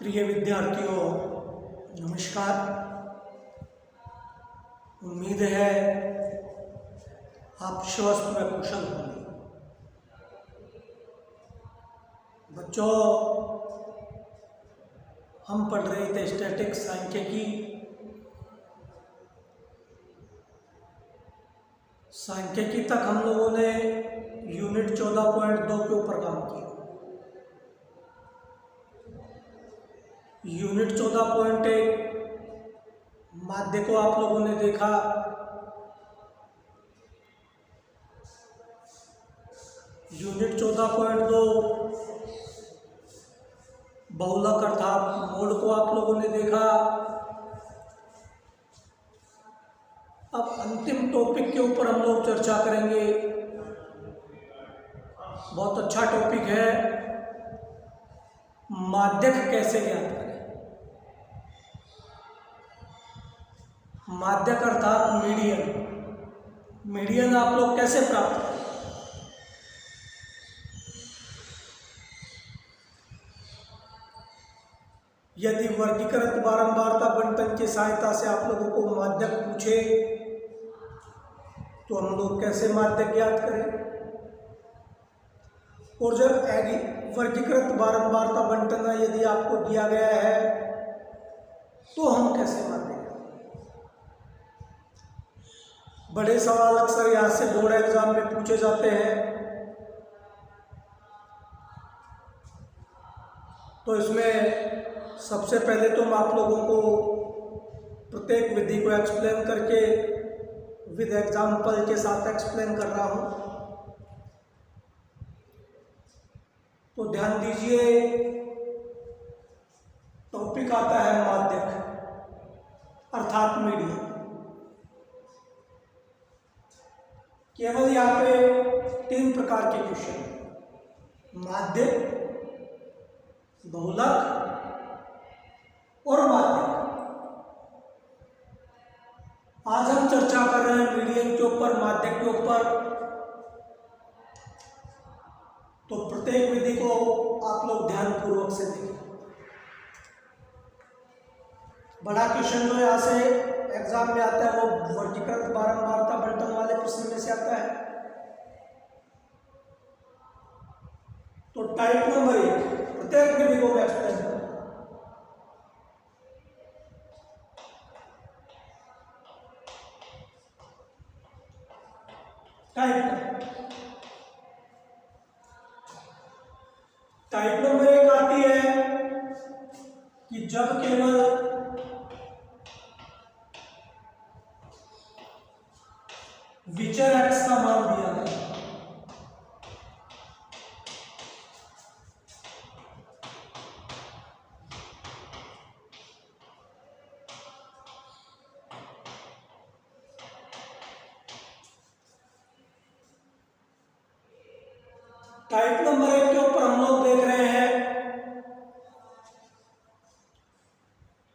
प्रिय विद्यार्थियों, नमस्कार। उम्मीद है आप स्वस्थ व कुशल होंगे। बच्चों, हम पढ़ रहे थे स्टैटिक सांख्यिकी तक हम लोगों ने यूनिट 14.2 के ऊपर काम किया। यूनिट 14.1 माध्य को आप लोगों ने देखा। यूनिट 14.2 बहुलक अर्थात मोड को आप लोगों ने देखा। अब अंतिम टॉपिक के ऊपर हम लोग चर्चा करेंगे। बहुत अच्छा टॉपिक है, माध्यक कैसे ज्ञात करें। माध्यक अर्थात मीडियन आप लोग कैसे प्राप्त करें। यदि वर्गीकृत बारंबारता बंटन की सहायता से आप लोगों को माध्यक पूछे तो हम लोग कैसे माध्यक ज्ञात करें। और जब वर्गीकृत बारंबारता बंटन यदि आपको दिया गया है तो हम कैसे माध्यक। बड़े सवाल अक्सर यहाँ से बोर्ड एग्जाम में पूछे जाते हैं, तो इसमें सबसे पहले तो मैं आप लोगों को प्रत्येक विधि को एक्सप्लेन करके विद एग्जाम्पल के साथ एक्सप्लेन कर रहा हूँ। तो ध्यान दीजिए, टॉपिक आता है माध्यक अर्थात मीडियन। केवल यहाँ पे 3 प्रकार के क्वेश्चन हैं, माध्य, बहुलक और माध्यक। आज हम चर्चा कर रहे हैं मीडियन के ऊपर, माध्यक के ऊपर। तो प्रत्येक विधि को आप लोग ध्यानपूर्वक से देखें। बड़ा क्वेश्चन जो यहाँ से एग्जाम में आता है वो वर्गीकृत बारंबारता बंटन वाले प्रश्न में से आता है। तो टाइप नंबर 1 प्रत्येक विधि को मैं एक्सप्लेन करूं। टाइप नंबर 1 आती है कि जब केवल विचर x का मान दिया गया। टाइप नंबर 1 के ऊपर हम लोग देख रहे हैं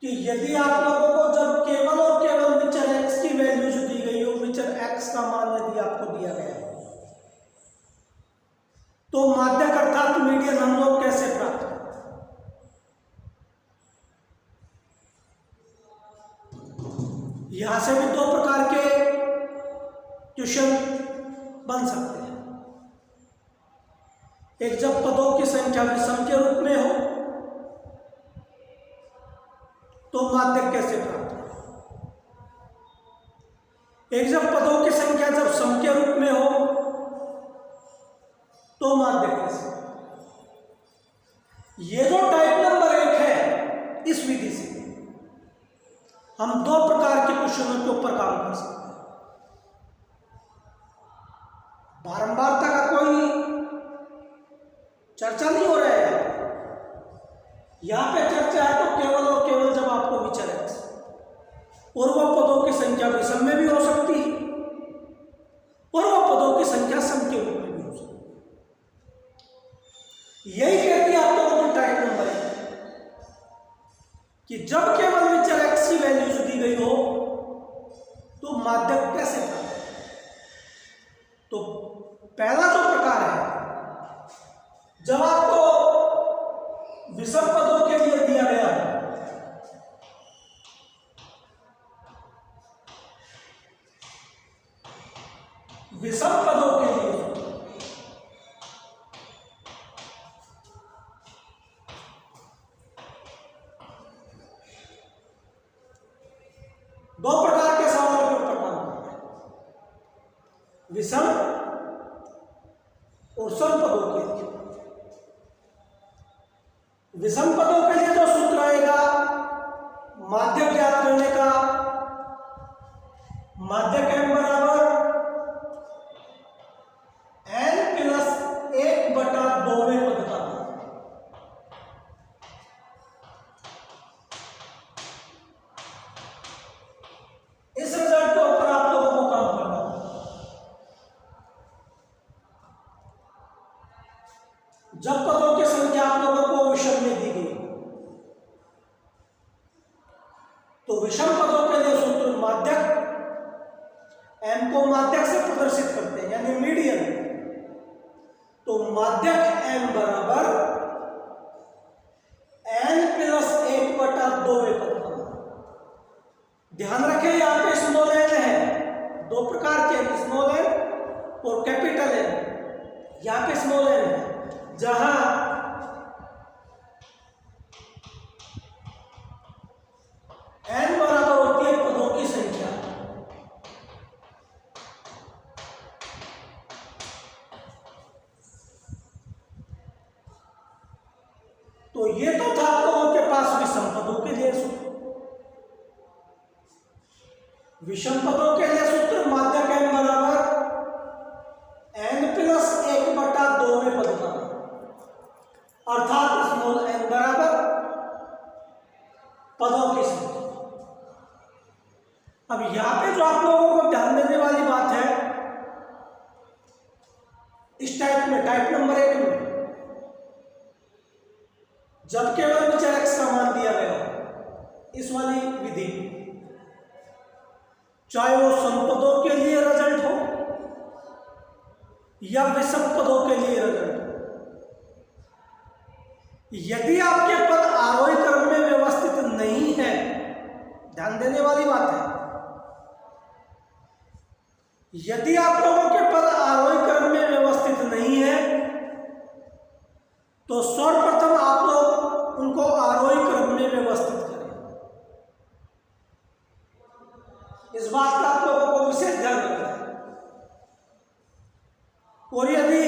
कि यदि आप लोगों को जब केवल और केवल विचर x की वैल्यू जो दी गई हो, विचर x का मान यदि आपको दिया गया है, तो माध्यक अर्थात मीडियन हम लोग कैसे प्राप्त करें। यहां से भी 2 प्रकार के क्वेश्चन बन सकते हैं। एक, जब पदों की संख्या विषम के रूप में हो तो माध्यक कैसे प्राप्त करें। एक, जब पदों की संख्या जब सम के रूप में हो तो माध्यक कैसे। ये जो टाइप नंबर 1 है, इस विधि से हम 2 प्रकार के क्वेश्चनों के ऊपर काम कर सकते हैं। बारंबारता का कोई चर्चा नहीं हो रहा है यहां पे। चर्चा है तो केवल और केवल जब आपको विचर x और वह पदों की संख्या विषम में भी हो सकती है और वह पदों की संख्या सम के रूप में भी हो सकती है। यही कहती है आप लोगों की टाइप नंबर 1 कि जब केवल विचर x की वैल्यू जो दी गई हो तो माध्यक कैसे प्राप्त। तो पहला जो प्रकार है, जब आपको विषम पदों के लिए दिया गया दो प्रकार के सवालों के ऊपर काम करना है, विषम और सम पदों के लिए। विषम पदों के लिए जो सूत्र आएगा माध्यक ज्ञात करने का, माध्यक m बराबर n प्लस 1/2वें पद का। इस रिजल्ट के ऊपर आप लोगों को काम करना होगा। जब पदों की संख्या आप लोगों को विषम में दी गई तो विषम पदों के लिए सूत्र माध्यक m को माध्यक से प्रदर्शित करते हैं यानी मीडियन। तो माध्यक m बराबर n प्लस 1/2वें पद का। ध्यान रखें यहां पे स्मॉल n है, दो प्रकार के स्मॉल n और कैपिटल n। यहां पे स्मॉल n है जहां n बराबर होती है पदों की संख्या। तो ये तो था आप लोगों के पास विषम पदों के लिए सूत्र। विषम पदों के लिए सूत्र माध्यक m बराबर n प्लस 1/2वें पद का, अर्थात स्मॉल n बराबर पदों की संख्या। अब यहां पे जो आप लोगों को ध्यान देने वाली बात है, इस टाइप में, टाइप नंबर 1 में जब केवल विचर x का मान दिया गया, इस वाली विधि, चाहे वो सम पदों के लिए रिजल्ट हो या विषम पदों के लिए रिजल्ट हो, यदि आपके पद आरोही क्रम में व्यवस्थित नहीं है, ध्यान देने वाली बात है, यदि आप लोगों के पद आरोही क्रम में व्यवस्थित नहीं है तो सर्वप्रथम आप लोग उनको आरोही क्रम में व्यवस्थित करें। इस बात का आप लोगों को विशेष ध्यान रखना है। और यदि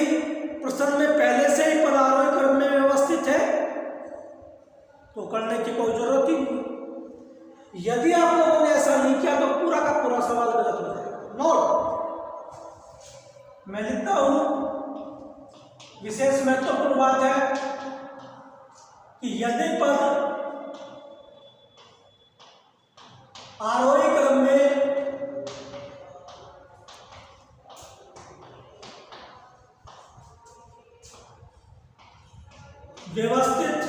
प्रश्न में पहले से ही पद आरोही क्रम में व्यवस्थित है तो करने की कोई जरूरत ही नहीं। यदि आप लोगों ने ऐसा नहीं किया तो पूरा का पूरा सवाल गलत हो जाएगा। नोट मैं लिखता हूं, विशेष महत्वपूर्ण बात है कि यदि पद आरोही क्रम में व्यवस्थित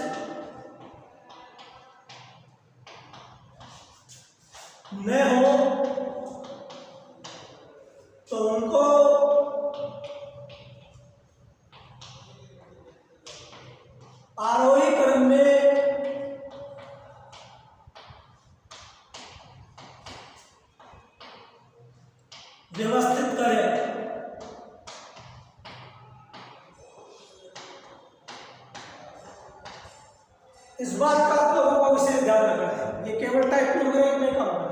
न हो तो उनको आरोही क्रम में व्यवस्थित करें। इस बात का आप लोगों को विशेष ध्यान रखना है। ये केवल टाइप नंबर 1 में काम है।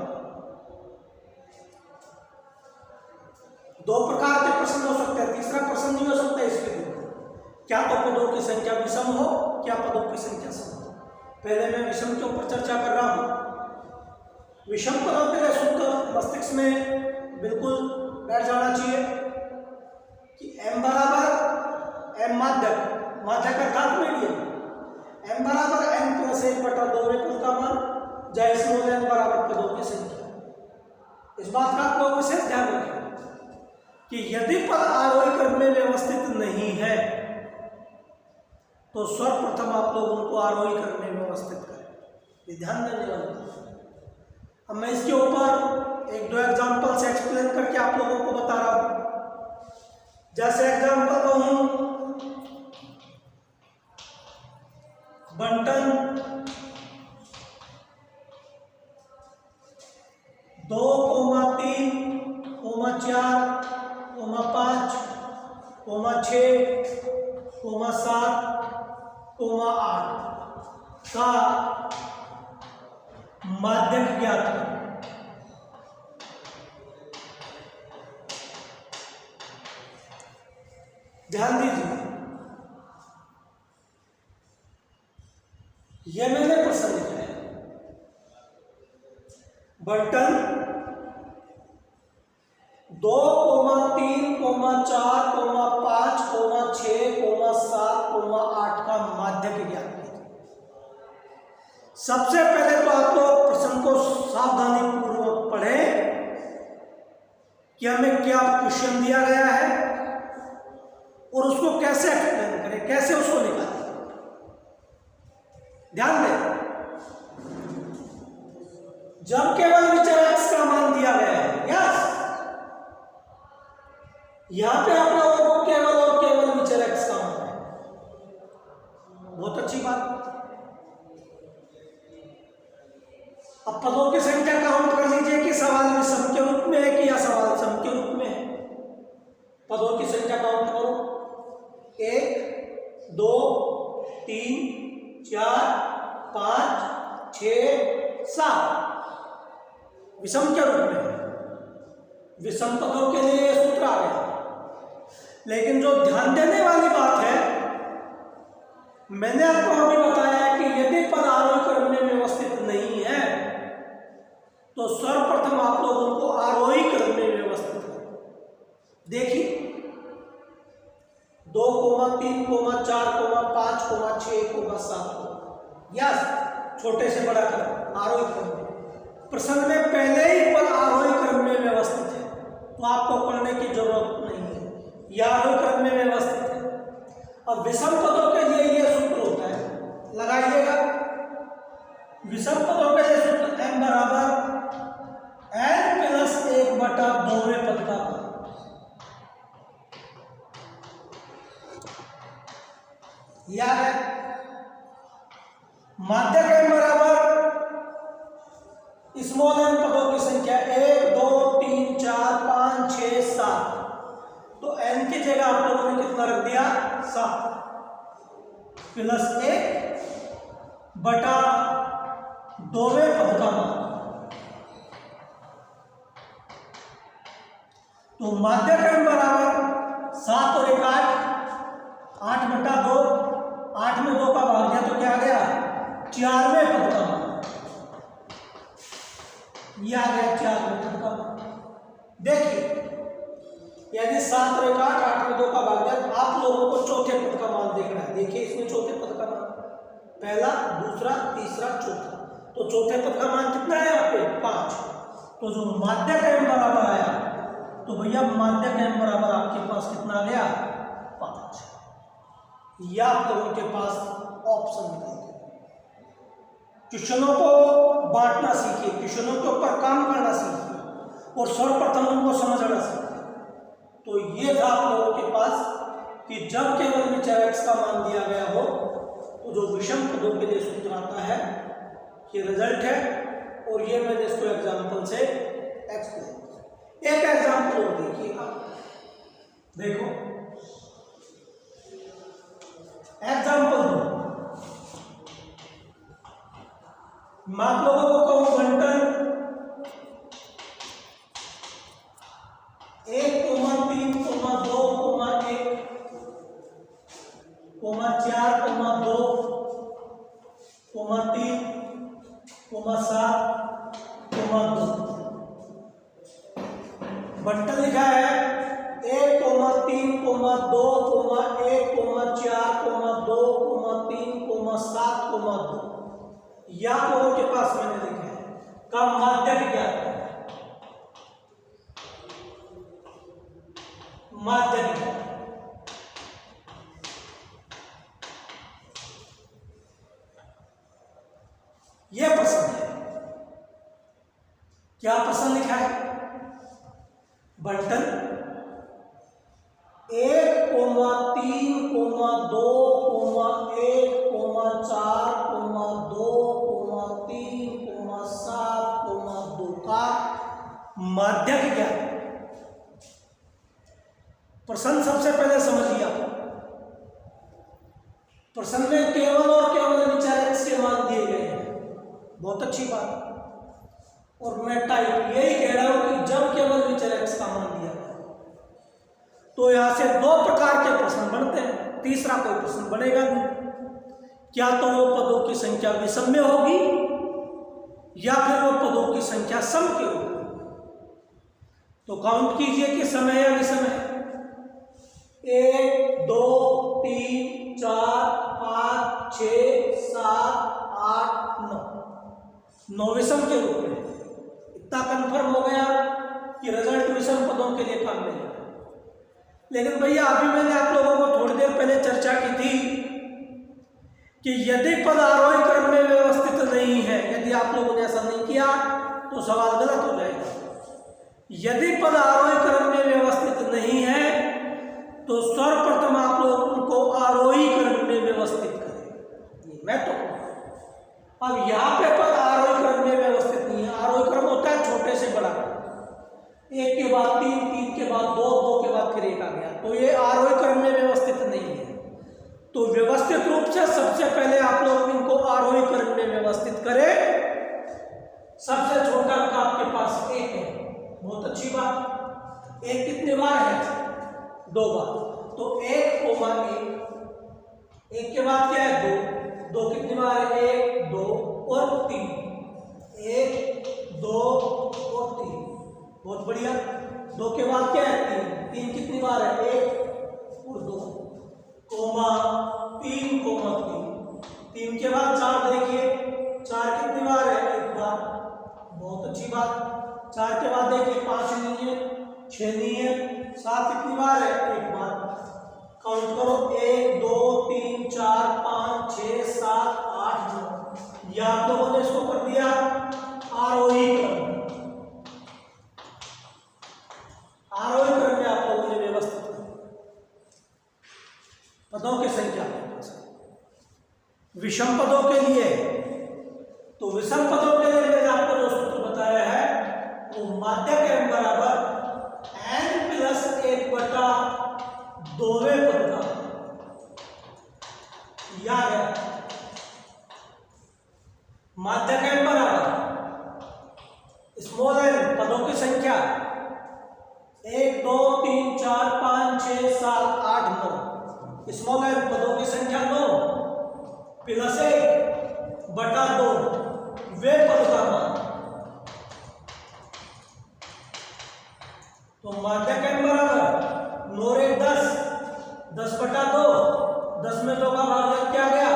दो प्रकार के प्रश्न हो सकते हैं, तीसरा प्रश्न नहीं हो सकता इसके लिए। क्या तो पदों की संख्या विषम हो, क्या पदों की संख्या सम हो। पहले मैं विषम के ऊपर चर्चा कर रहा हूं। विषम पदों के लिए सूत्र मस्तिष्क में बिल्कुल बैठ जाना चाहिए कि m बराबर m माध्यक, माध्यक अर्थात मीडियन, m बराबर n प्लस 1/2वें पद का मान, जहाँ स्मॉल n बराबर पदों की संख्या। इस बात का आप लोग विशेष ध्यान रखें कि यदि पद आरोही क्रम में व्यवस्थित नहीं है तो सर्वप्रथम आप लोग उनको आरोही क्रम में व्यवस्थित करें। ये ध्यान देने वाली बात है। अब मैं इसके ऊपर एक दो एग्जांपल से एक्सप्लेन करके आप लोगों को बता रहा हूं। जैसे एग्जांपल कहूं, बंटन 2,3,4,5,6,7,8 का माध्यक ज्ञात करें। ध्यान दीजिए, यह मैंने प्रश्न लिखा है। बंटन 2, 3, 4, 5, 6, 7, 8 का माध्यक ज्ञात कीजिए। सबसे पहले तो आप लोग प्रश्न को सावधानी पूर्वक पढ़ें कि हमें क्या क्वेश्चन दिया गया है और उसको कैसे एक्सप्लेन करें, कैसे उसको निकालें। ध्यान दें, जब केवल विचर x का मान दिया गया है, यस, यहां पे आप लोगों को केवल और केवल विचर x का मान है। बहुत अच्छी बात। अब पदों की संख्या काउंट कर लीजिए कि सवाल विषम के रूप में है कि या सवाल सम के रूप में है। पदों की संख्या काउंट करो, 1, 2, 3, 4, 5, 6, 7 विषम के रूप में। विषम पदों के लिए यह सूत्र आ गया। लेकिन जो ध्यान देने वाली बात है, मैंने आपको अभी बताया कि यदि पद आरोही क्रम में व्यवस्थित नहीं है तो सर्वप्रथम आप लोग उनको आरोही क्रम में व्यवस्थित करें। देखिए 2, 3, 4, 5, 6, 7 यस, छोटे से बड़ा क्रम आरोही क्रम में। प्रश्न में पहले ही पद आरोही क्रम में व्यवस्थित है तो आपको पढ़ने की जरूरत नहीं है, यह आरोही क्रम में व्यवस्थित है। अब विषम पदों के लिए यह सूत्र होता है, लगाइएगा। विषम पदों के लिए सूत्र m बराबर n प्लस 1/2वें पद का मान। याद है, माध्यक m बराबर स्मॉल n पदों की संख्या 1, 2, 3, 4, 5, 6, 7। तो n की जगह आप लोगों ने कितना रख दिया, 7 प्लस 1/2वें पद का मान। तो माध्यक m बराबर 7 और 1 8, 8/2, 8 में 2 का भाग दिया तो क्या आ गया, 4वें पद का मान। ये आ गया 4वें पद का मान। देखिए यदि 7 और 1 8, 8 में 2 का भाग दिया तो आप लोगों को चौथे पद का मान देखना है। देखिए इसमें चौथे पद का मान, पहला, दूसरा, तीसरा, चौथा। तो चौथे पद का मान कितना है यहाँ पे, 5। तो जो माध्यक m बराबर आया, तो भैया माध्यक m बराबर आपके पास कितना आ गया, 5। या आप लोगों के पास ऑप्शन निकल गया। क्वेश्चनों को बांटना सीखिए, क्वेश्चनों के ऊपर काम करना सीखिए और सर्वप्रथम उनको समझना सीखिए। तो ये था आप लोगों के पास कि जब केवल विचर x का मान दिया गया हो तो जो विषम पदों के लिए सूत्र आता है, ये रिजल्ट है। और ये मैंने इसको एग्जांपल से एक्सप्लेन किया। एक एग्जांपल और देखिए आप, देखो एग्जांपल 2। मैं आप लोगों को कहूं बंटन 1, 3, 2, 1, 4, 2, 3, 7, 2। बंटन लिखा है 1, 3, 2, 1, 4, 2, 3, 7, 2। या लोगों के पास मैंने लिखा है का माध्यक क्या है, माध्यक यह प्रश्न है। क्या प्रश्न लिखा है, बंटन 1, 3, 2, 1, 4, 2, 3, 7, 2 का माध्यक क्या है। प्रश्न सबसे पहले समझिए आप, प्रश्न में केवल और केवल विचार x के मान दिए गए हैं। बहुत अच्छी बात। और मैं टाइप यही कह रहा हूं कि जब केवल विचर x का मान दिया गया तो यहां से दो प्रकार के प्रश्न बनते हैं, तीसरा कोई प्रश्न बनेगा नहीं। क्या तो वो पदों की संख्या विषम में होगी या फिर वो पदों की संख्या सम की होगी। तो काउंट कीजिए कि समय या विषम है। 1 2 3 4 5 6 7 8 9, 9 विषम के रूप में। इतना कंफर्म हो गया कि रिजल्ट विषम पदों के लिए काम मिलेगा। लेकिन भैया अभी मैंने आप लोगों को थोड़ी देर पहले चर्चा की थी कि यदि पद आरोही क्रम में व्यवस्थित नहीं है, यदि आप लोगों ने ऐसा नहीं किया तो सवाल गलत हो जाएगा। यदि पद आरोही क्रम में व्यवस्थित नहीं है तो सर्वप्रथम आप लोग उनको आरोही क्रम में व्यवस्थित करें। मैं तो अब यहाँ पे पद आरोही क्रम में व्यवस्थित नहीं है। आरोही क्रम होता है छोटे से बड़ा, 1 के बाद 3, 3 के बाद 2, 2 के बाद फिर 1 आ गया, तो ये आरोही क्रम में व्यवस्थित नहीं है। तो व्यवस्थित रूप से सबसे पहले आप लोग इनको आरोही क्रम में व्यवस्थित करें। सबसे छोटा अंक आपके पास 1 है, बहुत अच्छी बात। 1 कितने बार है? 2 बार, तो 1 कोमा 1, 1 के बाद क्या है? 2, 2 कितनी बार है? 1 2 और 3, 1 2 और 3, बहुत बढ़िया। 2 के बाद क्या है? 3, 3 कितनी बार है? 1 और 2 कोमा 3 कोमा 3, 3 के बाद 4 देखिए, 4 कितनी बार है? 1 बार, बहुत अच्छी बात। 4 के बाद देखिए 5 नहीं है, 6 नहीं है, 7 कितनी बार है? 1 बार। काउंट करो, 1 2 3 4 5 6 7 8 9। ये आप लोगों ने इसको कर दिया आरोही क्रम। आरोही क्रम में आप लोगों ने व्यवस्थित पदों की संख्या। विषम पदों के लिए, तो विषम पदों के लिए मैंने आपको जो सूत्र बताया है वो माध्यक m बराबर n प्लस 1 बटा 2वें पद का याद है। माध्यक m बराबर स्मॉल n पदों की संख्या 1 2 3 4 5 6 7 8 9, स्मॉल n पदों की संख्या 9 प्लस 1 बटा 2 वे पद का मान। तो माध्यक m बराबर 9 रे 10, 10 बटा 2, 10 में 2 का भाग क्या गया?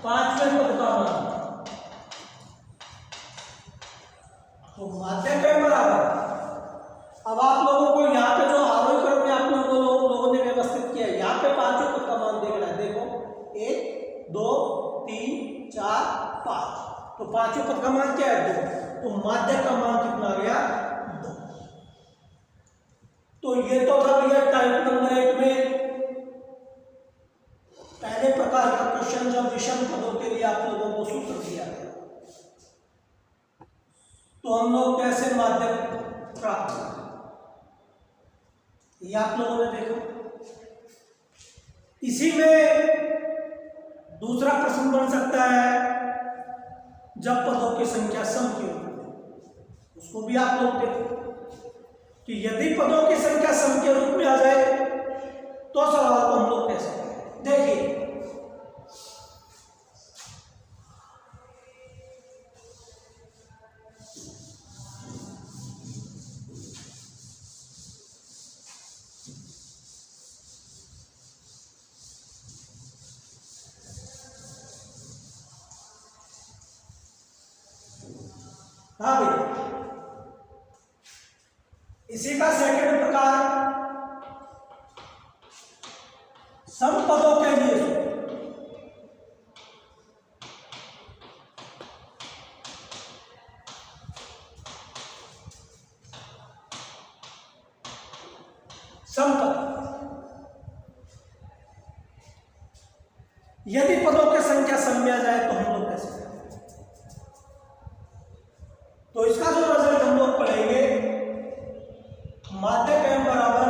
5वें पद का मान। तो माध्यक m बराबर, अब आप लोगों को यहाँ पे जो आरोही क्रम में आप लोगों ने व्यवस्थित किया है, यहाँ पे 5वें पद का मान देखना है। देखो 1 2 3 4 5, तो 5वें पद का मान क्या है? 2। तो माध्यक का मान कितना आ गया? 2। तो ये तो था भैया टाइप नंबर 1 में पहले प्रकार का क्वेश्चन, जब विषम पदों के लिए आप लोगों को सूत्र दिया गया तो हम लोग कैसे माध्यक प्राप्त करें, ये आप लोगों ने देखा। इसी में दूसरा प्रश्न बन सकता है जब पदों की संख्या सम की हो, उसको भी आप लोग देखो कि यदि पदों की संख्या सम के रूप में आ जाए तो सवाल को हम लोग कैसे करें। देखिए हाँ भाई, इसी का सेकंड प्रकार सम पदों के लिए। सम पद, यदि पदों की संख्या सम में आ जाए तो हम लोग कैसे करें। तो इसका जो रिजल्ट हम लोग पढ़ेंगे, माध्यक m बराबर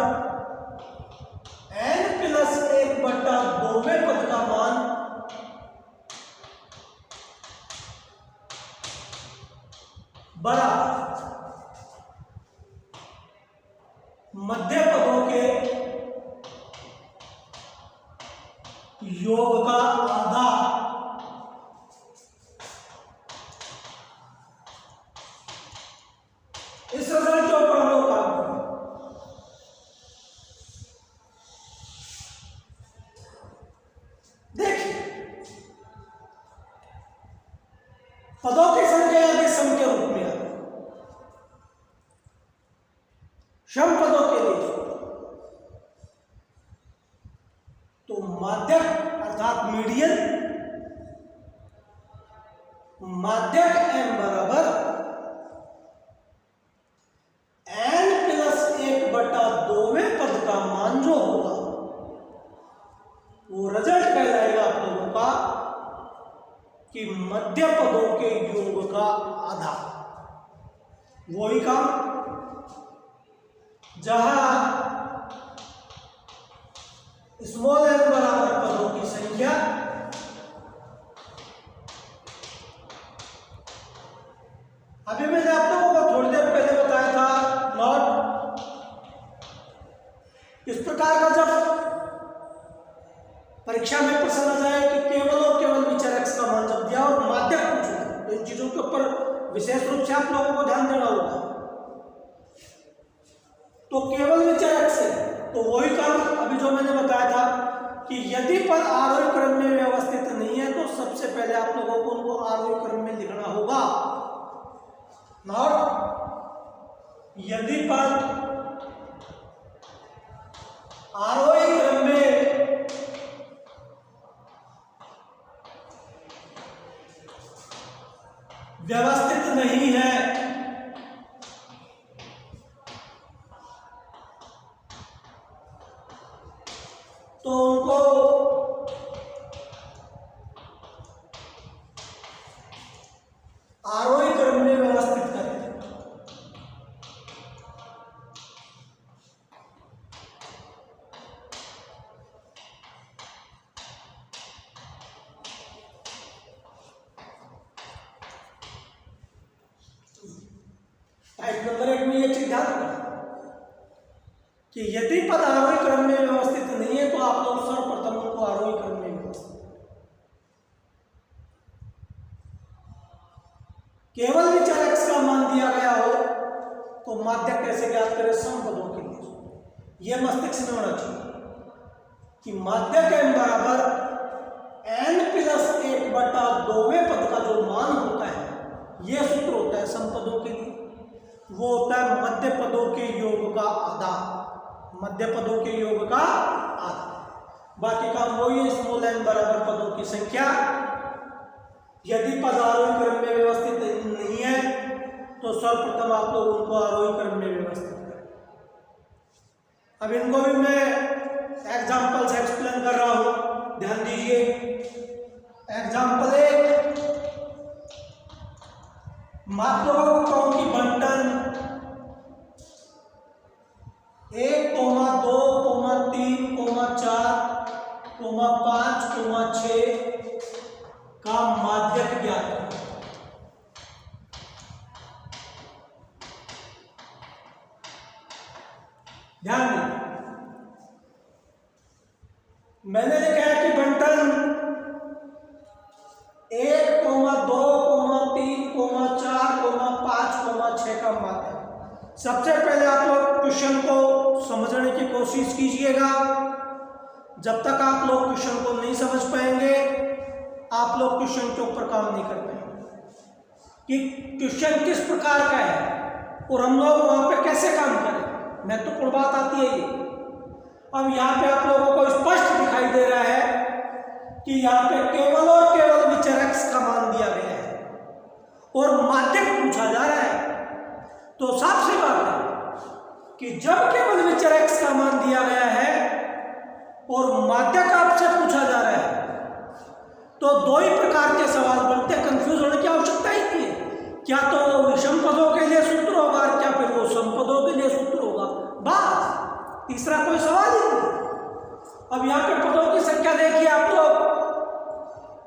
n प्लस 1 बटा 2वें पद का मान बराबर मध्य पदों के योग का आधा। इस रिजल्ट के ऊपर हम लोग काम करें। देखिए, पदों की संख्या यदि सम के रूप में है, सम पदों के लिए तो माध्यक अर्थात मीडियन, माध्यक m बराबर n+1/2वें पद का मान जो होगा वो रिजल्ट कहलाएगा आप लोगों का कि मध्य पदों के योग का आधा। वही काम जहां स्मॉल n बराबर पदों की संख्या, अभी मैंने आप लोगों को थोड़ी देर पहले बताया था नॉट, इस प्रकार का जब परीक्षा में प्रश्न आ जाए कि केवल और केवल विचार x का मान जब दिया और माध्यक पूछा, तो इन चीजों के ऊपर विशेष रूप से आप लोगों को ध्यान देना होगा। तो केवल विचार x है, तो वही काम अभी जो मैंने बताया था कि यदि पद आरोही क्रम में व्यवस्थित नहीं है तो सबसे पहले आप लोगों को उनको आरोही क्रम में लिखना होगा। नॉट यदि पद आरोही क्रम में व्यवस्थित नहीं है तो उनको आरोही क्रम में व्यवस्थित करें। टाइप नंबर 1 में यह चीज ध्यान रखना कि यदि पद आरोही क्रम में व्यवस्थित नहीं है तो आप लोग सर्वप्रथम उनको आरोही क्रम में व्यवस्थित। केवल विचार x का मान दिया गया हो तो माध्यक कैसे ज्ञात करें सम पदों के लिए। यह मस्तिष्क में होना चाहिए कि माध्यक m बराबर n+1/2वें पद का जो मान होता है, यह सूत्र होता है सम पदों के लिए, वो होता है मध्य पदों के योग का आधा। मध्य पदों के योग का आधा, बाकी काम वही है। स्मॉल n बराबर पदों की संख्या, यदि पद आरोही क्रम में व्यवस्थित नहीं है तो सर्वप्रथम आप लोग उनको आरोही क्रम में व्यवस्थित करें। अब इनको भी मैं एग्जाम्पल से एक्सप्लेन कर रहा हूं, ध्यान दीजिए। एग्जाम्पल 1, मात्रा को की बंटन 1, 2, 3, 4, 5, 6 का माध्यक ज्ञात करें। ध्यान दें, मैंने लिखा है कि बंटन 1, 2, 3, 4, 5, 6 का माध्यक। सबसे पहले आप लोग क्वेश्चन को समझने की कोशिश कीजिएगा। जब तक आप लोग क्वेश्चन को नहीं समझ पाएंगे आप लोग क्वेश्चन के ऊपर काम नहीं कर पाएंगे कि क्वेश्चन किस प्रकार का है और हम लोग वहां पे कैसे काम करें। महत्वपूर्ण बात आती है ये। अब यहाँ पे आप लोगों को स्पष्ट दिखाई दे रहा है कि यहाँ पे केवल और केवल विचार x का मान दिया गया है और माध्यक पूछा जा रहा है। तो साफ सी बात है कि जब केवल विचार x का मान दिया गया है और माध्यक आपसे पूछा जा रहा है तो दो ही प्रकार के सवाल बनते हैं। कंफ्यूज होने की आवश्यकता ही नहीं है। क्या तो वो विषम पदों के लिए सूत्र होगा और क्या फिर वो सम पदों के लिए सूत्र होगा, बस तीसरा कोई सवाल ही नहीं। अब यहाँ पे पदों की संख्या देखिए आप लोग,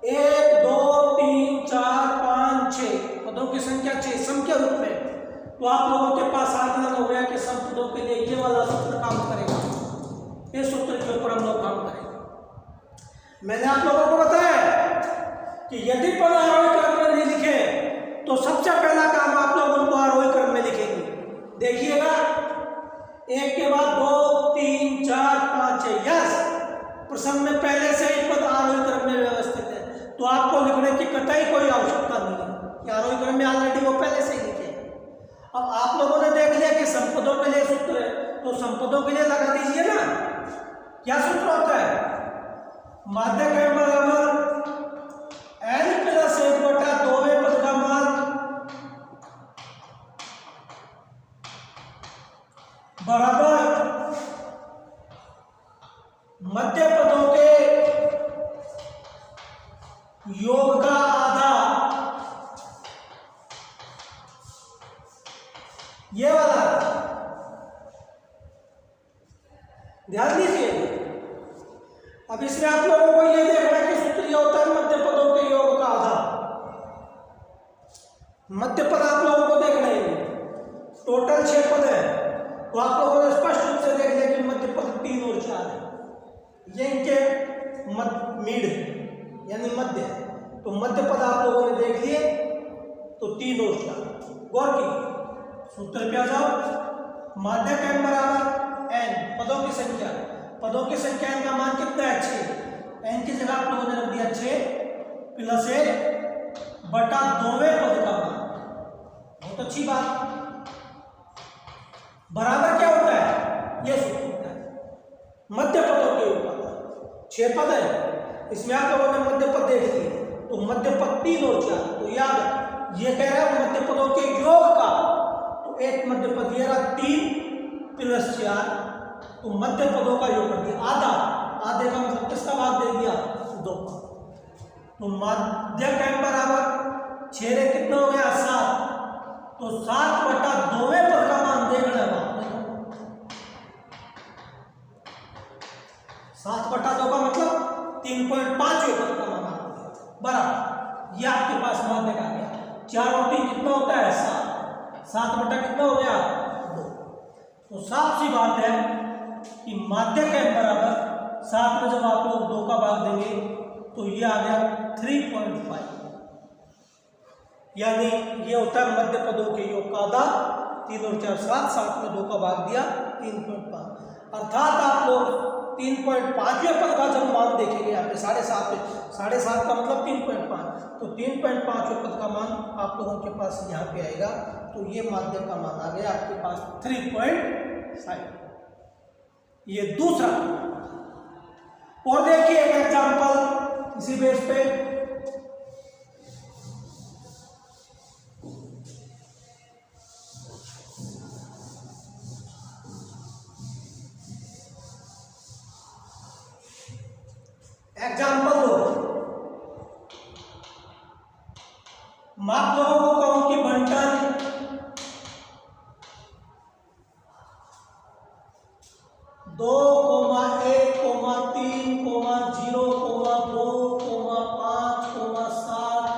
1, 2, 3, 4, 5, 6 पदों की संख्या 6 सम के रूप में। तो आप लोगों के पास आकलन हो गया कि सम पदों के लिए ये वाला सूत्र काम करेगा। इस सूत्र के ऊपर हम लोग काम करेंगे। मैंने आप लोगों को बताया कि यदि पद आरोही क्रम में नहीं लिखे तो सबसे पहला काम आप लोग उनको आरोही क्रम में लिखेंगे। देखिएगा, एक के बाद 2 3 4 5 6। यस, प्रसंग में पहले से ही पद आरोही क्रम में व्यवस्थित है, तो आपको लिखने की कतई कोई आवश्यकता नहीं है कि आरोही क्रम में ऑलरेडी वो पहले से ही लिखे। अब आप लोगों ने देख लिया कि संपदों के लिए सूत्र है, तो संपदों के लिए लगा दीजिए ना। क्या सूत्र होता है? माध्यक m बराबर n प्लस 1/2वें पद का मान बराबर मध्य पदों के योग का आधा। ये वाला ध्यान दीजिए। अब इसमें आप लोगों को ये देखना है कि सूत्र ये होता है मध्य पदों के योग का आधा। मध्य पद आप लोगों को देखना है, टोटल 6 पद है, तो आप लोगों ने स्पष्ट रूप से देख लिया कि मध्य पद 3 और 4 है, ये इनके मिड यानी मध्य है। तो मध्य पद आप लोगों ने देख लिए, तो 3 और 4। गौर कीजिए, सूत्र पे आ जाओ। माध्यक m बराबर n, पदों की संख्या, पदों की संख्या n का मान कितना है? 6। n की जगह आप लोगों ने रख दिया 6 प्लस 1/2वें पद का मान। बहुत अच्छी बात। बराबर क्या होता है? ये सूत्र होता है मध्य पदों के योग का। 6 पद है, इसमें आप लोगों ने मध्य पद देख लिए, तो मध्य पद 3 और 4। तो याद, ये कह रहा है मध्य पदों के योग का, तो एक मध्य पद ये रहा 3 प्लस 4, तो मध्य पदों का योग कर दिया आधा। आधे का मतलब किसका भाग दे दिया? 2। तो माध्यक m बराबर 6 रे कितना हो गया? 7। तो 7/2वें पद का मान देखना है। 7/2 का मतलब 3.5वें पद का मान बराबर, ये आपके पास माध्यक आ गया। 4 और 3 कितना होता है? 7। 7 कितना हो गया? 2। तो साफ सी बात है कि माध्यक m बराबर 7 में जब आप लोग 2 का भाग देंगे तो ये आ गया 3.5, यानी ये होता है मध्य पदों के योग का आधा। 3 और 4 7, 7 में 2 का भाग दिया 3.5। अर्थात आप लोग 3.5वें पद का जब मान देखेंगे यहाँ पे 7.5 का मतलब 3.5, तो 3.5वें पद का मान आप लोगों के पास यहाँ पे आएगा। तो ये माध्यक का मान आ गया आपके पास 3.5। ये दूसरा। और देखिए एक एग्जांपल इसी बेस पे। एग्जांपल 2, आप लोगों को कहूं कि बंटन 2, 1, 3, 0, 2, 5, 7,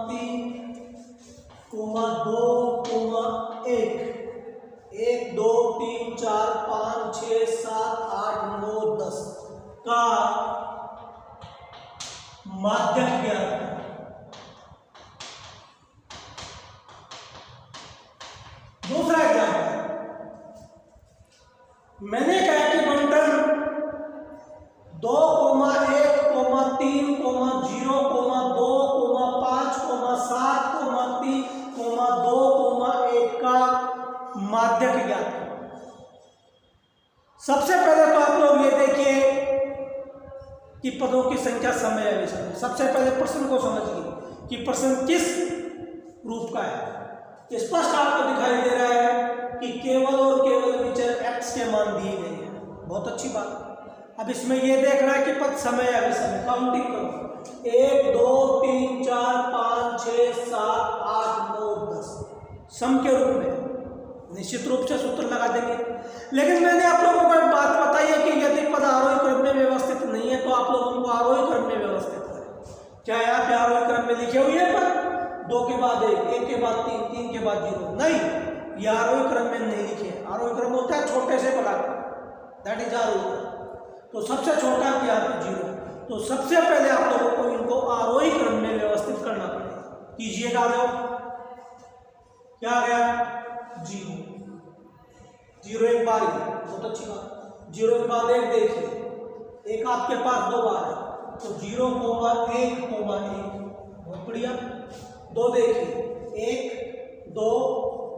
3, 2, 1, 1, 2, 3, 4, 5, 6, 7, 8, 9, 10 का माध्यक ज्ञात है। दूसरा एग्जाम्पल, मैंने कहा कि बंटन 2, 1, 3, 0, 2, 5, 7, 3, 2, 1 का माध्यक ज्ञात है। सबसे पहले तो आप लोग ये देखिए कि पदों की संख्या समय या विषम। सबसे पहले प्रश्न को समझिए कि प्रश्न किस रूप का है। स्पष्ट आपको दिखाई दे रहा है कि केवल और केवल विचर x के मान दिए गए हैं। बहुत अच्छी बात। अब इसमें यह देखना है कि पद समय या विषम है। काउंटिंग करो, 1, 2, 3, 4, 5, 6, 7, 8, 9, 10 सम के रूप में निश्चित रूप से सूत्र लगा देंगे। लेकिन मैंने आप लोगों को एक बात बताई है कि यदि पद आरोही क्रम में व्यवस्थित नहीं है तो आप लोग उनको आरोही क्रम में व्यवस्थित करें। क्या यहाँ पे आरोही क्रम में लिखे हुए हैं पद 2 के बाद 1, 1 के बाद 3, 3 के बाद 0? नहीं, ये आरोही क्रम में नहीं लिखे। आरोही क्रम होता है छोटे से बड़ा, दैट इज आरोही। तो सबसे छोटा यहाँ पे 0। तो सबसे पहले आप लोगों को इनको आरोही क्रम में व्यवस्थित करना पड़ेगा। कीजिएगा लोग, क्या आ गया? 0 0 एक बार ही, बहुत अच्छी बात। 0 के बाद 1 देखिए, 1 आपके पास 2 बार है, तो 0, 1, 1, बहुत बढ़िया। 2 देखिए, 1, 2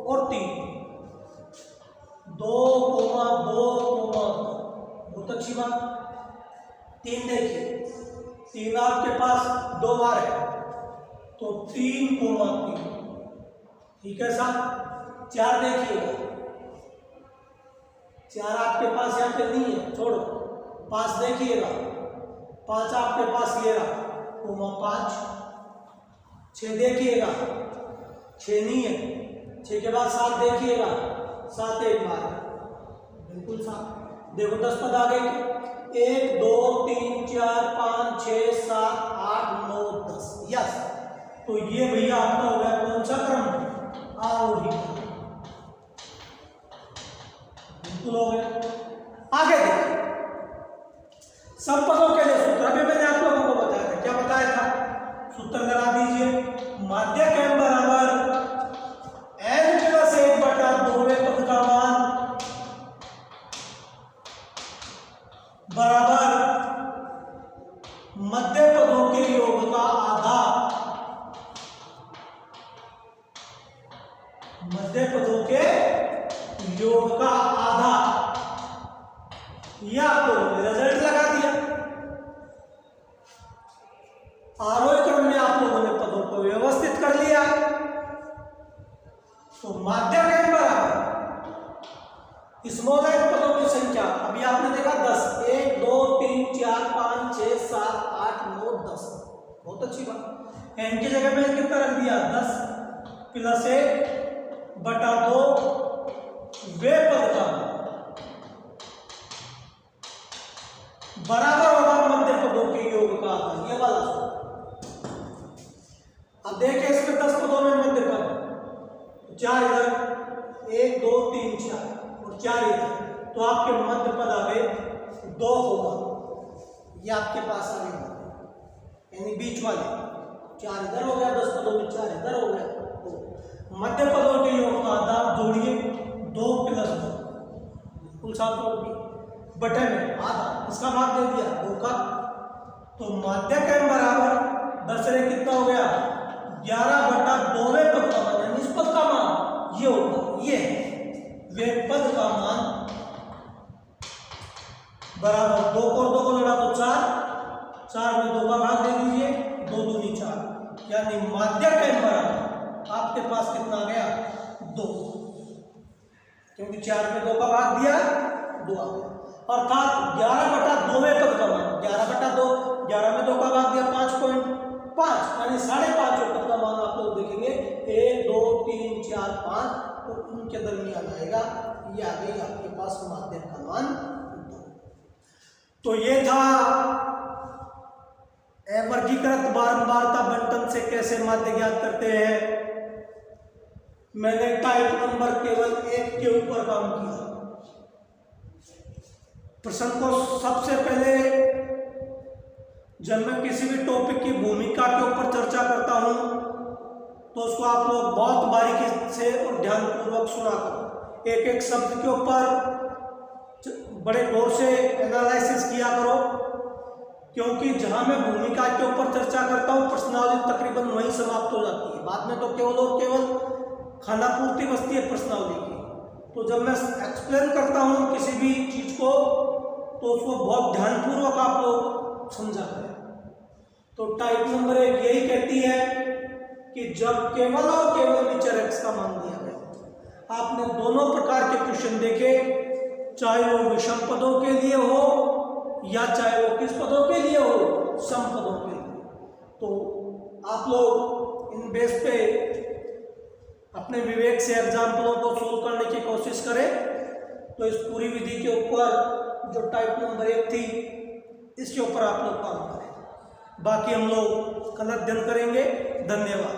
और 3, 2, 2, बहुत अच्छी बात। 3 देखिए, 3 आपके पास 2 बार है, तो 3, 3, ठीक है साहब। 4 देखिएगा, 4 आपके पास यहाँ पे नहीं है, छोड़ो। 5 देखिएगा, 5 आपके पास ये रहा, 5। 6 देखिएगा, 6 नहीं है। 6 के बाद 7 देखिएगा, 7 एक बार, बिल्कुल साहब। देखो 10 पद आ गए, 1, 2, 3, 4, 5, 6, 7, 8, 9, 10। यस, तो ये भैया आपका हो गया कौन सा क्रम? आरोही, बिल्कुल हो गया। आगे देखिए, सब पदों के लिए सूत्र अभी मैंने आप लोगों को बताया था। क्या बताया था? सूत्र लगा दीजिए। माध्यक m बराबर n + 1 बटा 2वें पद का मान बराबर मध्य पदों के योग का आधा। मध्य पदों के योग का आधा, यह आप लोगों ने रिजल्ट लगा दिया। आरोही क्रम में आप लोगों ने पदों को व्यवस्थित कर लिया। तो माध्यक m बराबर स्मॉल n पदों की संख्या, अभी आपने देखा 10, 1, 2, 3, 4, 5, 6, 7, 8, 9, 10, बहुत अच्छी बात। n की जगह में कितना रख दिया? 10 + 1 बटा 2 वे पद का बराबर होगा मध्य पदों के योग का आधा, ये वाला। अब देखिए इसमें 10 पदों में मध्य पद, 4 इधर, 1, 2, 3, 4 और 4 इधर, तो आपके मध्य पद आ गए 2 होगा, ये आपके पास आ गए, यानी बीच वाले 4 इधर हो गया, 10 पदों में 4 इधर हो गया। तो मध्य पदों के योग का आधा जोड़िए, 2 + 2, कुल 7 जोड़ दिए, बटे में आधा, इसका भाग दे दिया 2 का। तो माध्यक m बराबर 10 रे कितना हो गया? 11 बटा 2वें पद का मान, यानी इस पद का मान ये होगा, ये वे पद का मान बराबर 2 और 2 को जोड़ा तो 4, 4 में 2 का भाग दे दीजिए, 2 दूनी 4, यानी माध्यक m बराबर आपके पास कितना गया? 2, क्योंकि 4 में 2 का भाग दिया, 2 आ गया। अर्थात 11 बटा 2वें पद का मान, 11 बटा 2, 11 में 2 का भाग दिया 5.5, यानी 5.5 पद का मान आप लोग देखेंगे 1, 2, 3, 4, 5, तो उनके दरमियान आएगा, ये आ गई आपके पास माध्यक का मान 2। तो ये था वर्गीकृत बारंबारता बंटन से कैसे माध्य ज्ञात करते हैं। मैंने टाइप नंबर केवल 1 के ऊपर काम किया। प्रश्न को सबसे पहले जब मैं किसी भी टॉपिक की भूमिका के ऊपर चर्चा करता हूं तो उसको आप लोग बहुत बारीकी से और ध्यानपूर्वक सुना करो, एक एक शब्द के ऊपर बड़े गौर से एनालिसिस किया करो, क्योंकि जहां मैं भूमिका के ऊपर चर्चा करता हूं प्रश्नावली तकरीबन वहीं समाप्त हो जाती है। बाद में तो केवल और केवल खाना पूर्ति बचती है प्रश्नावली की। तो जब मैं एक्सप्लेन करता हूं किसी भी चीज को तो उसको बहुत ध्यानपूर्वक आप लोग समझा करें। तो टाइप नंबर 1 यही कहती है कि जब केवल और केवल विचर x का मान दिया गया। आपने दोनों प्रकार के क्वेश्चन देखे, चाहे वो विषम पदों के लिए हो या चाहे वो किस पदों के लिए हो, सम पदों के लिए। तो आप लोग इन बेस पे अपने विवेक से एग्जाम्पलों को सोल्व करने की कोशिश करें। तो इस पूरी विधि के ऊपर जो टाइप नंबर 1 थी इसके ऊपर आप लोग काम करें। बाकी हम लोग कल अध्ययन करेंगे। धन्यवाद।